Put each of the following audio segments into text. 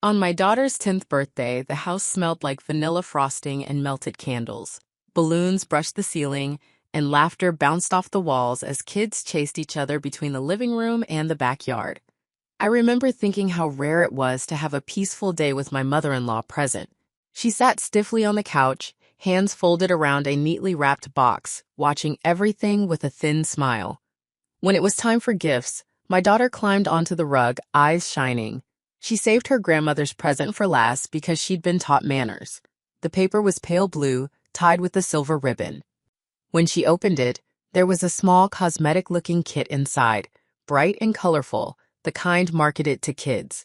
On my daughter's 10th birthday, the house smelled like vanilla frosting and melted candles. Balloons brushed the ceiling, and laughter bounced off the walls as kids chased each other between the living room and the backyard. I remember thinking how rare it was to have a peaceful day with my mother-in-law present. She sat stiffly on the couch, hands folded around a neatly wrapped box, watching everything with a thin smile. When it was time for gifts, my daughter climbed onto the rug, eyes shining. She saved her grandmother's present for last because she'd been taught manners. The paper was pale blue, tied with a silver ribbon. When she opened it, there was a small cosmetic-looking kit inside, bright and colorful, the kind marketed to kids.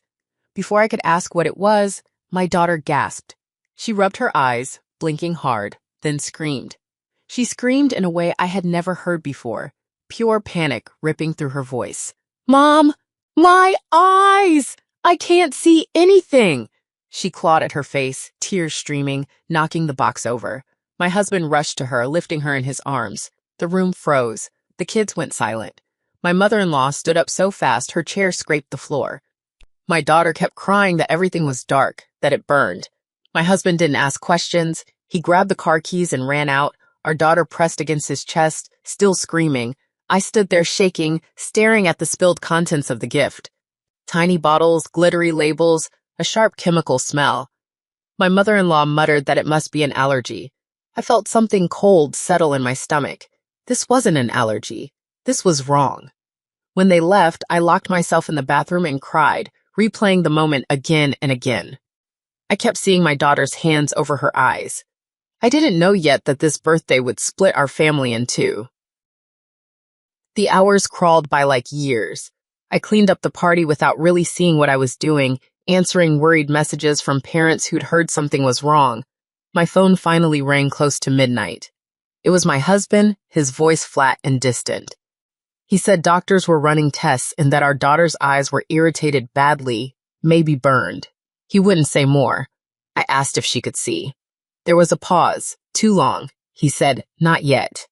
Before I could ask what it was, my daughter gasped. She rubbed her eyes, blinking hard, then screamed. She screamed in a way I had never heard before, pure panic ripping through her voice. "Mom, my eyes! I can't see anything!" She clawed at her face, tears streaming, knocking the box over. My husband rushed to her, lifting her in his arms. The room froze. The kids went silent. My mother-in-law stood up so fast her chair scraped the floor. My daughter kept crying that everything was dark, that it burned. My husband didn't ask questions. He grabbed the car keys and ran out. Our daughter pressed against his chest, still screaming. I stood there shaking, staring at the spilled contents of the gift. Tiny bottles, glittery labels, a sharp chemical smell. My mother-in-law muttered that it must be an allergy. I felt something cold settle in my stomach. This wasn't an allergy. This was wrong. When they left, I locked myself in the bathroom and cried, replaying the moment again and again. I kept seeing my daughter's hands over her eyes. I didn't know yet that this birthday would split our family in two. The hours crawled by like years. I cleaned up the party without really seeing what I was doing, answering worried messages from parents who'd heard something was wrong. My phone finally rang close to midnight. It was my husband, his voice flat and distant. He said doctors were running tests and that our daughter's eyes were irritated badly, maybe burned. He wouldn't say more. I asked if she could see. There was a pause, too long. He said, "Not yet."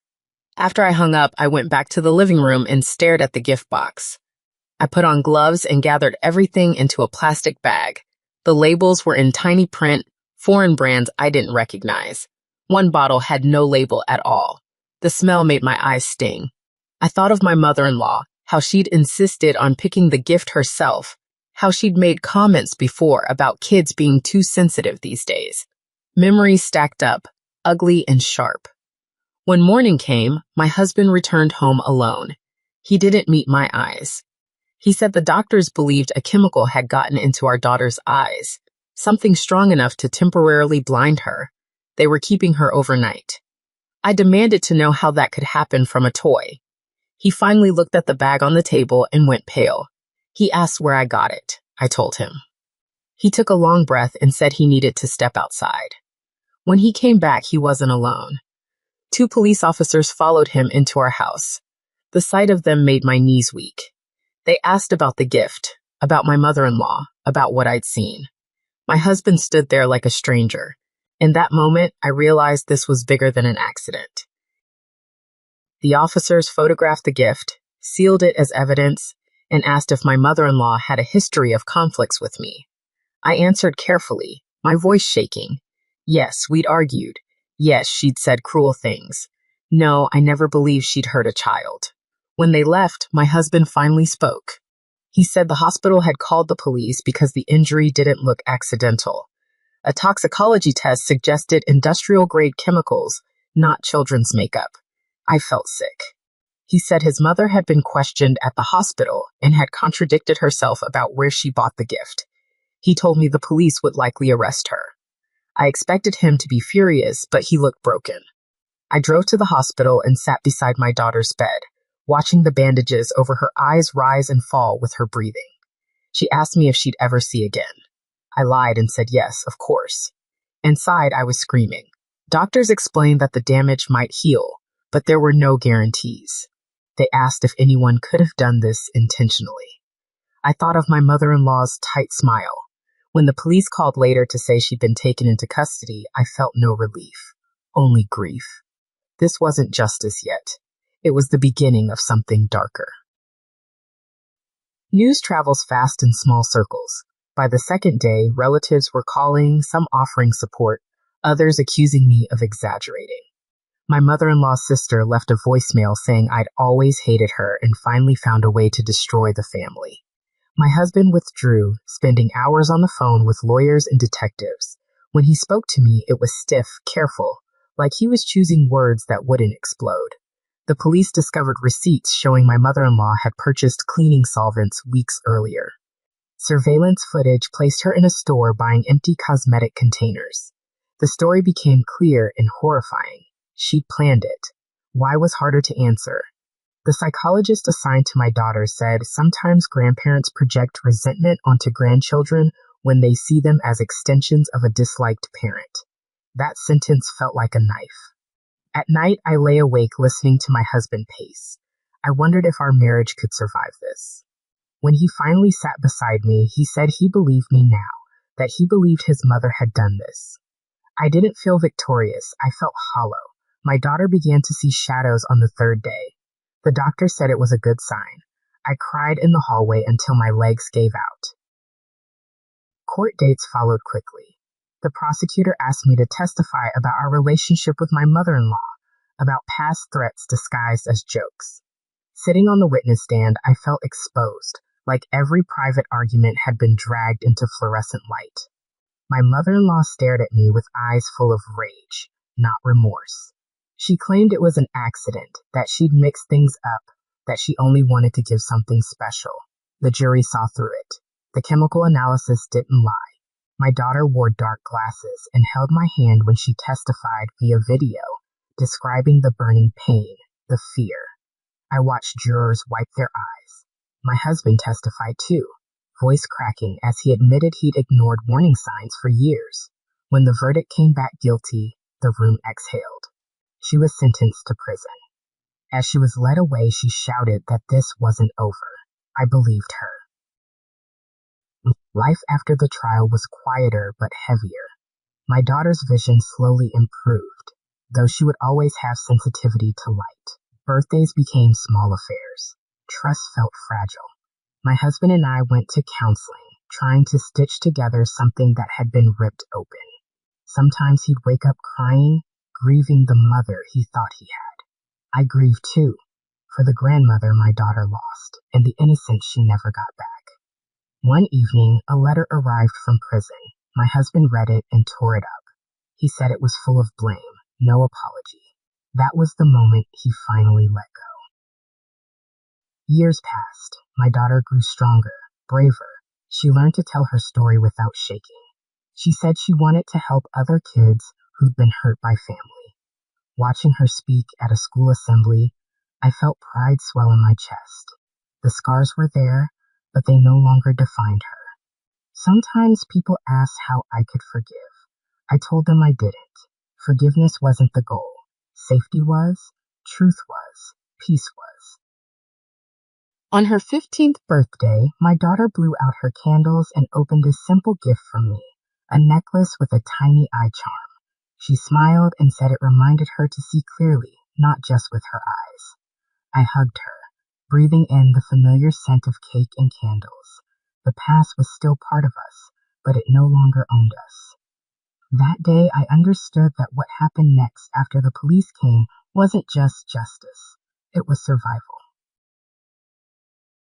After I hung up, I went back to the living room and stared at the gift box. I put on gloves and gathered everything into a plastic bag. The labels were in tiny print, foreign brands I didn't recognize. One bottle had no label at all. The smell made my eyes sting. I thought of my mother-in-law, how she'd insisted on picking the gift herself, how she'd made comments before about kids being too sensitive these days. Memories stacked up, ugly and sharp. When morning came, my husband returned home alone. He didn't meet my eyes. He said the doctors believed a chemical had gotten into our daughter's eyes, something strong enough to temporarily blind her. They were keeping her overnight. I demanded to know how that could happen from a toy. He finally looked at the bag on the table and went pale. He asked where I got it. I told him. He took a long breath and said he needed to step outside. When he came back, he wasn't alone. 2 police officers followed him into our house. The sight of them made my knees weak. They asked about the gift, about my mother-in-law, about what I'd seen. My husband stood there like a stranger. In that moment, I realized this was bigger than an accident. The officers photographed the gift, sealed it as evidence, and asked if my mother-in-law had a history of conflicts with me. I answered carefully, my voice shaking. Yes, we'd argued. Yes, she'd said cruel things. No, I never believed she'd hurt a child. When they left, my husband finally spoke. He said the hospital had called the police because the injury didn't look accidental. A toxicology test suggested industrial-grade chemicals, not children's makeup. I felt sick. He said his mother had been questioned at the hospital and had contradicted herself about where she bought the gift. He told me the police would likely arrest her. I expected him to be furious, but he looked broken. I drove to the hospital and sat beside my daughter's bed, watching the bandages over her eyes rise and fall with her breathing. She asked me if she'd ever see again. I lied and said yes, of course. Inside, I was screaming. Doctors explained that the damage might heal, but there were no guarantees. They asked if anyone could have done this intentionally. I thought of my mother-in-law's tight smile. When the police called later to say she'd been taken into custody, I felt no relief, only grief. This wasn't justice yet. It was the beginning of something darker. News travels fast in small circles. By the second day, relatives were calling, some offering support, others accusing me of exaggerating. My mother-in-law's sister left a voicemail saying I'd always hated her and finally found a way to destroy the family. My husband withdrew, spending hours on the phone with lawyers and detectives. When he spoke to me, it was stiff, careful, like he was choosing words that wouldn't explode. The police discovered receipts showing my mother-in-law had purchased cleaning solvents weeks earlier. Surveillance footage placed her in a store buying empty cosmetic containers. The story became clear and horrifying. She'd planned it. Why was harder to answer? The psychologist assigned to my daughter said sometimes grandparents project resentment onto grandchildren when they see them as extensions of a disliked parent. That sentence felt like a knife. At night, I lay awake listening to my husband pace. I wondered if our marriage could survive this. When he finally sat beside me, he said he believed me now, that he believed his mother had done this. I didn't feel victorious. I felt hollow. My daughter began to see shadows on the third day. The doctor said it was a good sign. I cried in the hallway until my legs gave out. Court dates followed quickly. The prosecutor asked me to testify about our relationship with my mother-in-law, about past threats disguised as jokes. Sitting on the witness stand, I felt exposed, like every private argument had been dragged into fluorescent light. My mother-in-law stared at me with eyes full of rage, not remorse. She claimed it was an accident, that she'd mixed things up, that she only wanted to give something special. The jury saw through it. The chemical analysis didn't lie. My daughter wore dark glasses and held my hand when she testified via video, describing the burning pain, the fear. I watched jurors wipe their eyes. My husband testified too, voice cracking as he admitted he'd ignored warning signs for years. When the verdict came back guilty, the room exhaled. She was sentenced to prison. As she was led away, she shouted that this wasn't over. I believed her. Life after the trial was quieter but heavier. My daughter's vision slowly improved, though she would always have sensitivity to light. Birthdays became small affairs. Trust felt fragile. My husband and I went to counseling, trying to stitch together something that had been ripped open. Sometimes he'd wake up crying, grieving the mother he thought he had. I grieved too, for the grandmother my daughter lost, and the innocence she never got back. One evening, a letter arrived from prison. My husband read it and tore it up. He said it was full of blame, no apology. That was the moment he finally let go. Years passed. My daughter grew stronger, braver. She learned to tell her story without shaking. She said she wanted to help other kids who'd been hurt by family. Watching her speak at a school assembly, I felt pride swell in my chest. The scars were there, but they no longer defined her. Sometimes people ask how I could forgive. I told them I didn't. Forgiveness wasn't the goal. Safety was, truth was, peace was. On her 15th birthday, my daughter blew out her candles and opened a simple gift from me, a necklace with a tiny eye charm. She smiled and said it reminded her to see clearly, not just with her eyes. I hugged her, breathing in the familiar scent of cake and candles. The past was still part of us, but it no longer owned us. That day, I understood that what happened next after the police came wasn't just justice. It was survival.